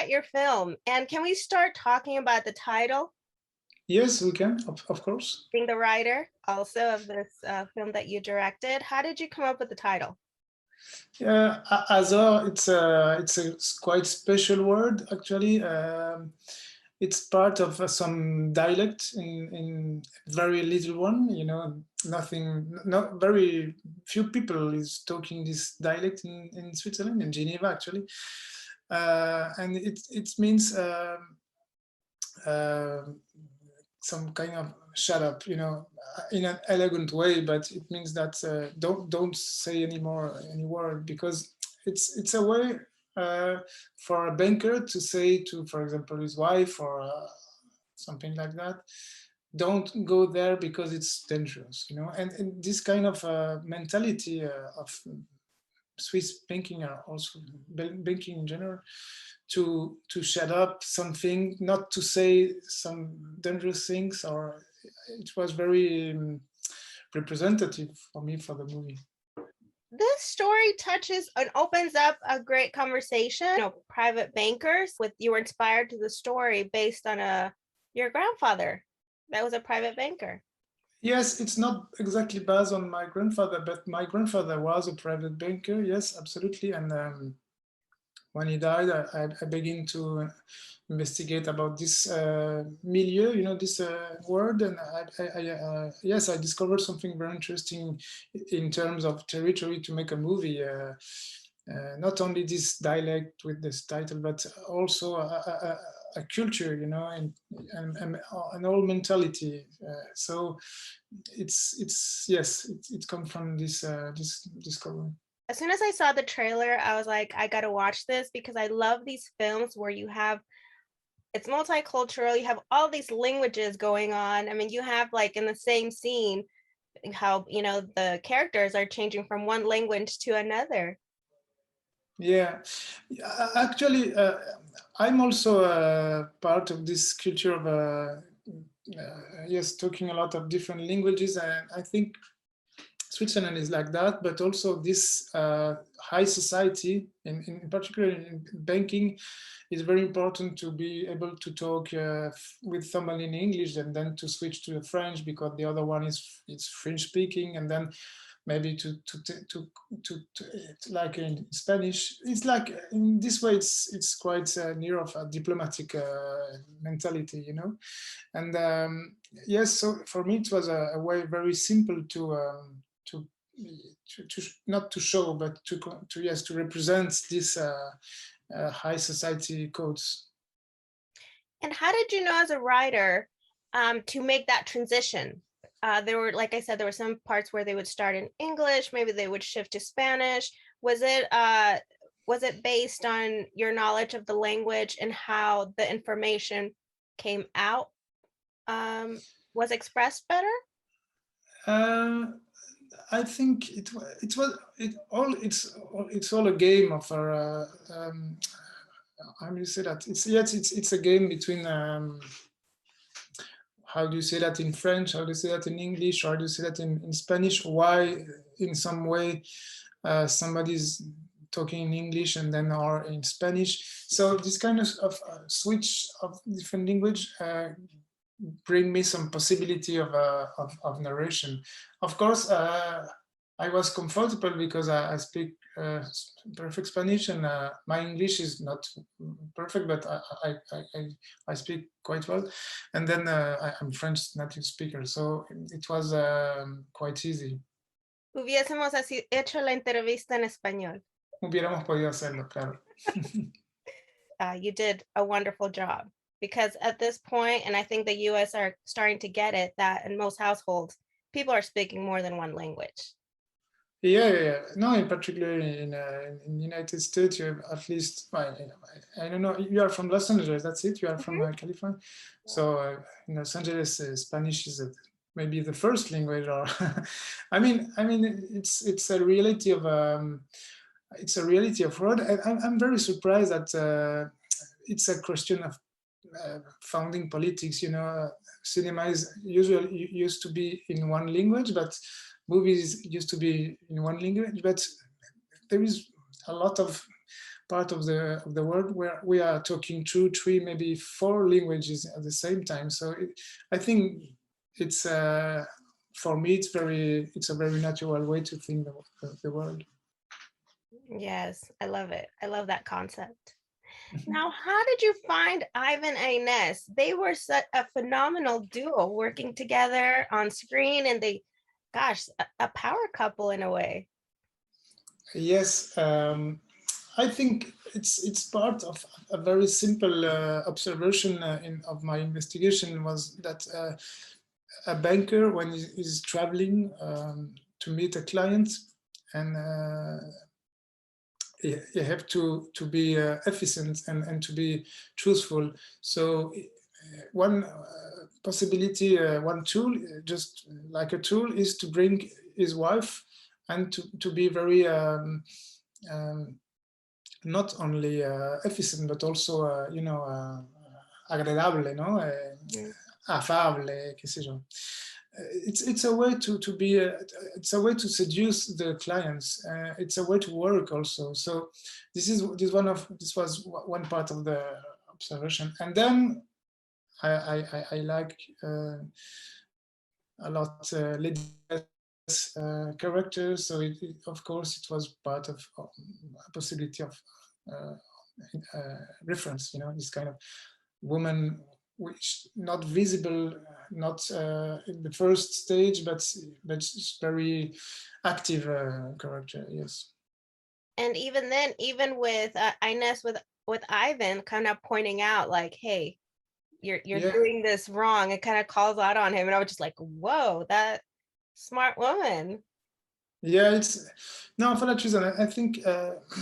about your film. And can we start talking about the title? Yes, we can, of course. Being the writer also of this film that you directed, how did you come up with the title? Yeah, Azor, it's a quite special word actually. It's part of some dialect in very little one. You know, nothing, not very few people is talking this dialect in Switzerland, in Geneva actually, and it means some kind of shut up, you know, in an elegant way, but it means that don't say any word, because it's a way for a banker to say to, for example, his wife or something like that, don't go there because it's dangerous, you know. And this kind of mentality of Swiss banking, or also banking in general, to shut up something, not to say some dangerous things, or it was very representative for me for the movie. This story touches and opens up a great conversation. You know, private bankers. With you were inspired to the story based on your grandfather that was a private banker. Yes, it's not exactly based on my grandfather, but my grandfather was a private banker. Yes, absolutely. And when he died, I began to investigate about this milieu, you know, this word, and yes, I discovered something very interesting in terms of territory to make a movie. Not only this dialect with this title, but also a culture, you know, and an old mentality. So it's yes, it comes from this this discovery. As soon as I saw the trailer, I was like, I gotta watch this because I love these films where you have, it's multicultural, you have all these languages going on. I mean, you have like in the same scene, how, you know, the characters are changing from one language to another. Yeah, actually, I'm also part of this culture of, yes, talking a lot of different languages. And I think Switzerland is like that, but also this high society, in particular in banking, is very important to be able to talk with someone in English and then to switch to French because the other one is French speaking, and then maybe to like in Spanish. It's like in this way, it's quite near of a diplomatic mentality, you know. And yes, so for me it was a way very simple to not to show, but to yes, to represent this high society codes. And how did you know as a writer to make that transition? There were, like I said, there were some parts where they would start in English, maybe they would shift to Spanish. Was it based on your knowledge of the language and how the information came out was expressed better? I think it's all a game of our how do you say that? It's a game between how do you say that in French? How do you say that in English? Or how do you say that in Spanish? Why, in some way, somebody's talking in English and then or in Spanish? So this kind of switch of different language bring me some possibility of narration. Of course, I was comfortable because I speak perfect Spanish, and my English is not perfect, but I speak quite well. And then I'm French native speaker, so it was quite easy. Hubiésemos así hecho la entrevista en español. Hubiéramos podido hacerlo, claro. You did a wonderful job, because at this point, and I think the US are starting to get it, that in most households, people are speaking more than one language. Yeah. No, in particular in the United States, you have at least, I don't know, you are from Los Angeles, that's it? You are from California? So in Los Angeles, Spanish is maybe the first language, or I mean, it's a reality of word. I'm very surprised that it's a question of founding politics. You know, cinema is usually used to be in one language, but movies used to be in one language. But there is a lot of part of the world where we are talking 2, 3, maybe 4 languages at the same time. So I think it's for me it's a very natural way to think the world. Yes, I love it. I love that concept. Now, how did you find Yvan and Ines? They were such a phenomenal duo working together on screen, and they, gosh, a power couple in a way. Yes, I think it's part of a very simple observation of my investigation was that a banker, when he is traveling to meet a client, and you have to be efficient and to be truthful. So one possibility, one tool, just like a tool, is to bring his wife and to be very not only efficient, but also, you know, agradable, no? Affable, que sais-je. It's a way to be it's a way to seduce the clients. It's a way to work also. So this was one part of the observation, and then I like a lot Lady characters. So of course it was part of a possibility of reference. You know, this kind of woman which not visible, not in the first stage, but very active character. Yes. And even then, even with Ines with Yvan kind of pointing out like, hey, you're doing this wrong, it kind of calls out on him, and I was just like, whoa, that smart woman. Yeah, it's no, for that reason I think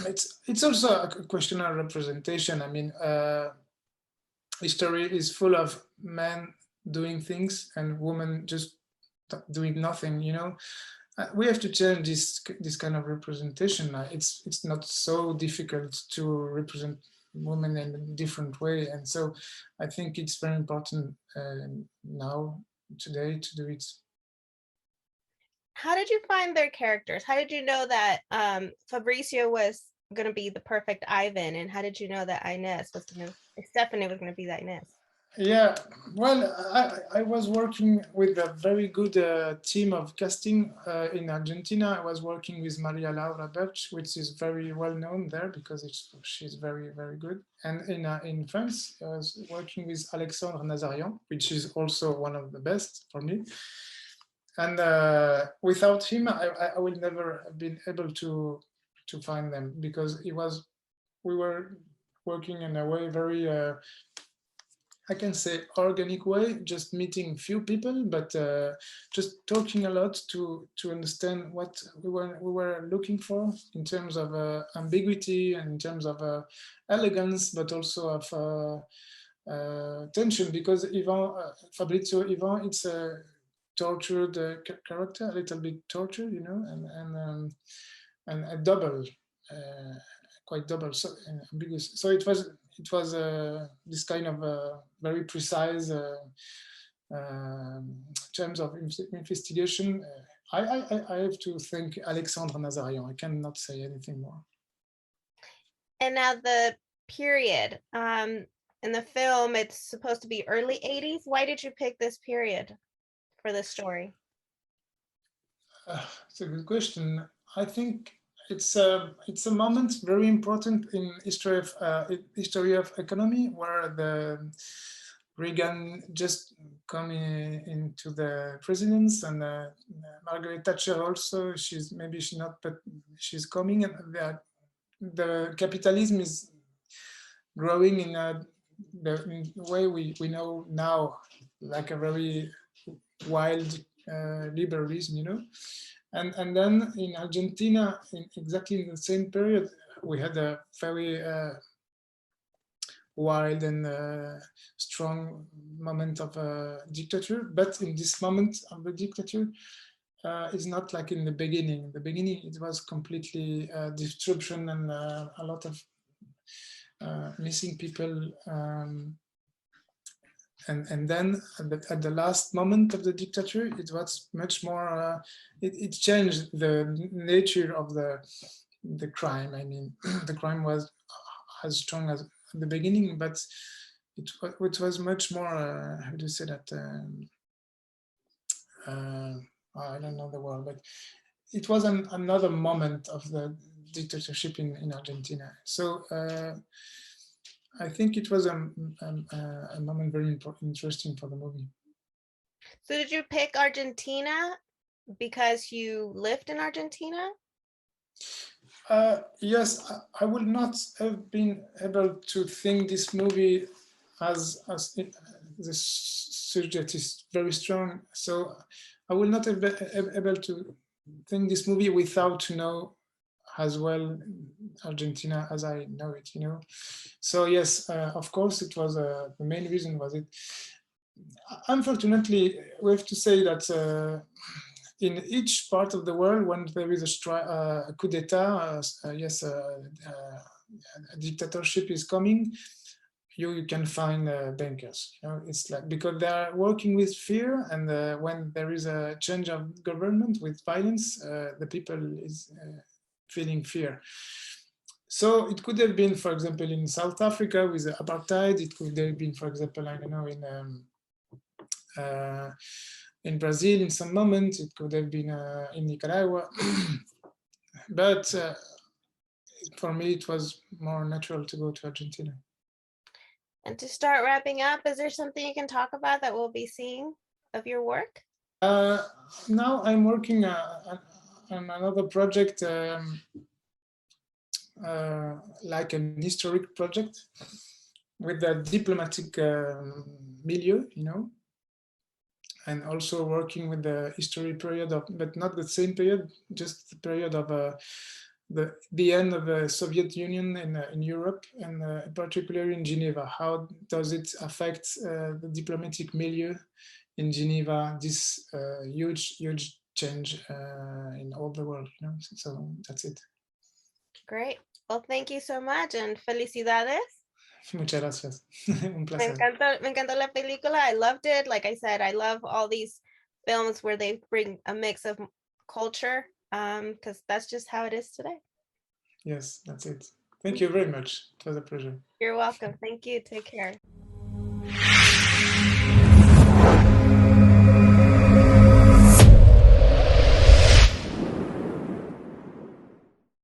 it's also a question of representation. I mean, history is full of men doing things and women just doing nothing, you know. We have to change this kind of representation. It's not so difficult to represent women in a different way, and so I think it's very important now today to do it. How did you find their characters? How did you know that Fabrizio was going to be the perfect Yvan, and how did you know that Stéphanie was going to be that Ines? Yeah, well, I was working with a very good team of casting in Argentina. I was working with Maria Laura Birch, which is very well known there because she's very, very good. And in France, I was working with Alexandre Nazarian, which is also one of the best for me. And without him, I would never have been able to find them, because we were working in a way very I can say organic way, just meeting few people, but just talking a lot to understand what we were looking for in terms of ambiguity and in terms of elegance, but also of tension, because Fabrizio Yvan, it's a tortured character, a little bit tortured, you know, and a double, quite double, so ambiguous. So it was this kind of very precise terms of investigation. I have to thank Alexandre Nazarian. I cannot say anything more. And now the period in the film, it's supposed to be early 80s. Why did you pick this period for this story? It's a good question. I think it's a moment very important in history of economy, where the Reagan just coming into the presidency, and Margaret Thatcher also. She's not, but she's coming, and the capitalism is growing in the way we know now, like a very wild liberalism, you know. And then in Argentina, exactly in the same period, we had a very wild and strong moment of dictature. But in this moment of the dictature, it's not like in the beginning. In the beginning, it was completely disruption and a lot of missing people. And then at the last moment of the dictature, it was much more, it changed the nature of the crime. I mean, the crime was as strong as at the beginning, but it was much more, how do you say that? I don't know the word, but it was another moment of the dictatorship in Argentina. So I think it was a moment very interesting for the movie. So did you pick Argentina because you lived in Argentina? Yes, I would not have been able to think this movie as the subject is very strong. So I will not have been able to think this movie without to know as well Argentina as I know it, you know. So yes, of course, it was the main reason was it. Unfortunately, we have to say that in each part of the world, when there is a coup d'etat, a dictatorship is coming, you can find bankers. You know, it's like because they are working with fear, and when there is a change of government with violence, the people is feeling fear. So it could have been, for example, in South Africa with apartheid. It could have been, for example, I don't know, in Brazil in some moment. It could have been in Nicaragua. But for me, it was more natural to go to Argentina. And to start wrapping up, is there something you can talk about that we'll be seeing of your work? Now I'm working on another project, like an historic project with the diplomatic milieu, you know, and also working with the history period of, but not the same period, just the period of the end of the Soviet Union in Europe, and particularly in Geneva. How does it affect the diplomatic milieu in Geneva? This huge change in all the world, you know. So that's it. Great. Well, thank you so much and felicidades. Muchas gracias. Un placer. Me encantó la película. I loved it. Like I said, I love all these films where they bring a mix of culture, because that's just how it is today. Yes, that's it. Thank you very much. It was a pleasure. You're welcome. Thank you. Take care.